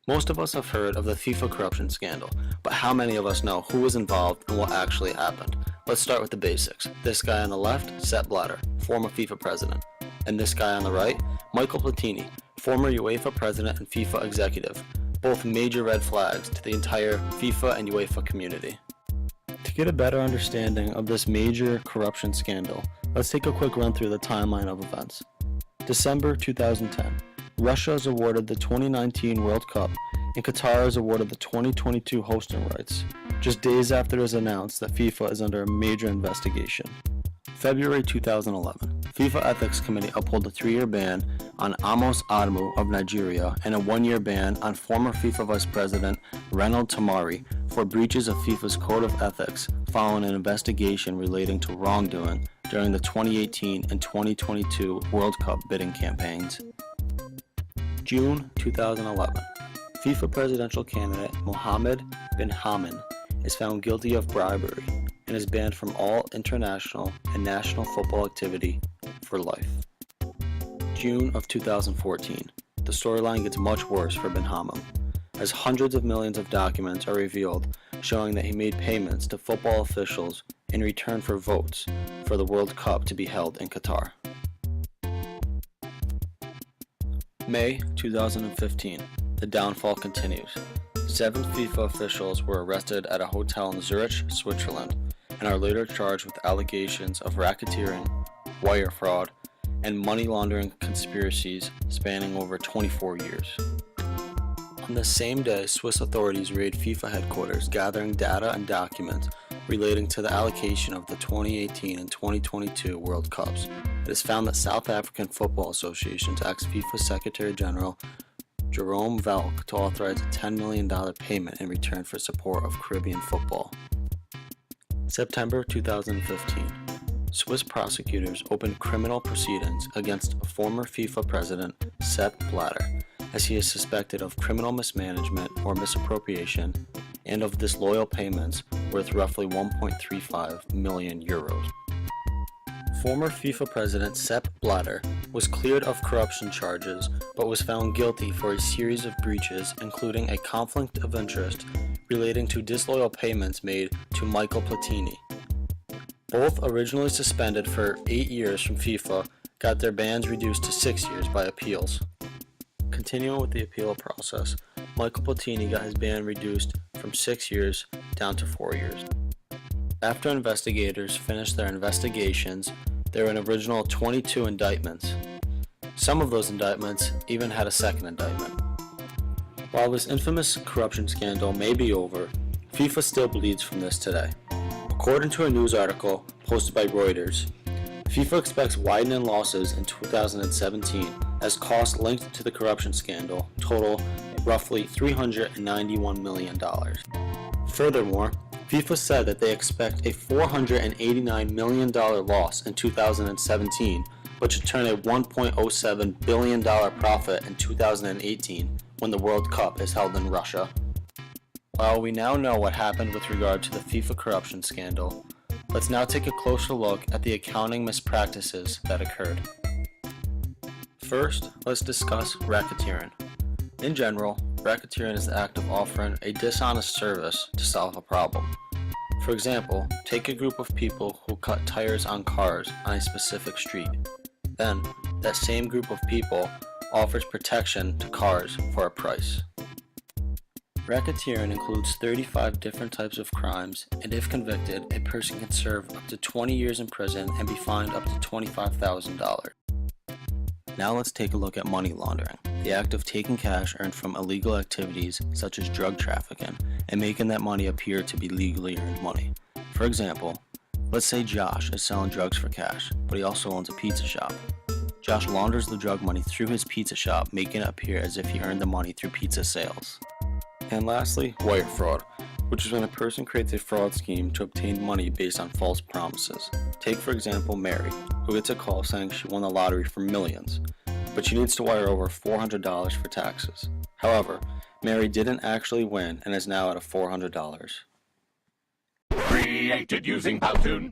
Most of us have heard of the FIFA corruption scandal, but how many of us know who was involved and what actually happened? Let's start with the basics. This guy on the left, Sepp Blatter, former FIFA president. And this guy on the right, Michael Platini, former UEFA president and FIFA executive. Both major red flags to the entire FIFA and UEFA community. To get a better understanding of this major corruption scandal, let's take a quick run through the timeline of events. December 2010. Russia is awarded the 2019 World Cup, and Qatar is awarded the 2022 hosting rights, just days after it is announced that FIFA is under a major investigation. February 2011, FIFA Ethics Committee upheld a 3-year ban on Amos Adamu of Nigeria and a 1-year ban on former FIFA Vice President Reynold Tamari for breaches of FIFA's Code of Ethics following an investigation relating to wrongdoing during the 2018 and 2022 World Cup bidding campaigns. June 2011, FIFA presidential candidate Mohammed bin Hamed is found guilty of bribery and is banned from all international and national football activity for life. June of 2014, the storyline gets much worse for bin Hamed, as hundreds of millions of documents are revealed showing that he made payments to football officials in return for votes for the World Cup to be held in Qatar. May 2015, the downfall continues. 7 FIFA officials were arrested at a hotel in Zurich, Switzerland, and are later charged with allegations of racketeering, wire fraud, and money laundering conspiracies spanning over 24 years. On the same day, Swiss authorities raid FIFA headquarters, gathering data and documents relating to the allocation of the 2018 and 2022 World Cups. It is found that South African Football Association's ex-FIFA Secretary General Jerome Valk to authorize a $10 million payment in return for support of Caribbean football. September 2015. Swiss prosecutors opened criminal proceedings against former FIFA president Sepp Blatter, as he is suspected of criminal mismanagement or misappropriation and of disloyal payments worth roughly 1.35 million euros. Former FIFA president Sepp Blatter was cleared of corruption charges but was found guilty for a series of breaches, including a conflict of interest relating to disloyal payments made to Michael Platini. Both originally suspended for 8 years from FIFA got their bans reduced to 6 years by appeals. Continuing with the appeal process, Michael Platini got his ban reduced from 6 years down to 4 years. After investigators finished their investigations, there were an original 22 indictments. Some of those indictments even had a second indictment. While this infamous corruption scandal may be over, FIFA still bleeds from this today. According to a news article posted by Reuters, FIFA expects widening losses in 2017 as costs linked to the corruption scandal total roughly $391 million. Furthermore, FIFA said that they expect a $489 million loss in 2017, but should turn a $1.07 billion profit in 2018 when the World Cup is held in Russia. While we now know what happened with regard to the FIFA corruption scandal, let's now take a closer look at the accounting mispractices that occurred. First, let's discuss racketeering. In general, racketeering is the act of offering a dishonest service to solve a problem. For example, take a group of people who cut tires on cars on a specific street. Then, that same group of people offers protection to cars for a price. Racketeering includes 35 different types of crimes, and if convicted, a person can serve up to 20 years in prison and be fined up to $25,000. Now let's take a look at money laundering, the act of taking cash earned from illegal activities such as drug trafficking and making that money appear to be legally earned money. For example, let's say Josh is selling drugs for cash, but he also owns a pizza shop. Josh launders the drug money through his pizza shop, making it appear as if he earned the money through pizza sales. And lastly, wire fraud, which is when a person creates a fraud scheme to obtain money based on false promises. Take for example Mary, who gets a call saying she won the lottery for millions, but she needs to wire over $400 for taxes. However, Mary didn't actually win and is now out of $400. Created using PowToon.